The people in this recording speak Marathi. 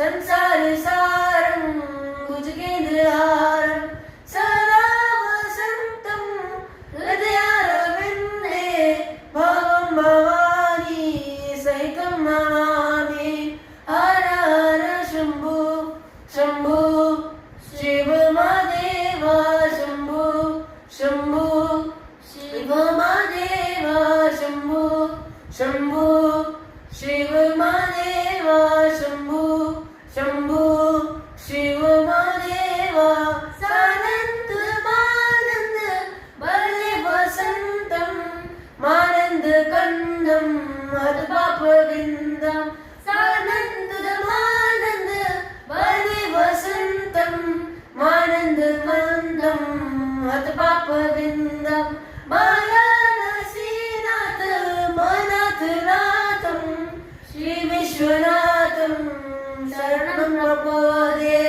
संसारसारं भुजगेन्द्रहारं सदा वसन्तं हृदयारविन्दे भवं भवानी सहितं नमामि। हर हर शम्भो शम्भो शिव महादेव शम्भो शम्भो शिव महादेव शम्भो शम्भो शिव महादेव शम्भो शम्भो शिव महादेव। सानंद मानंद बले वसंतं मानंद कंदं मदपापविन्दं। सानंद मानंद बले वसंतं मानंद कंदं मदपापविन्दं। मायानसीनाथ मनाथ नाथं श्री विश्वनाथं शरणं प्रपद्ये।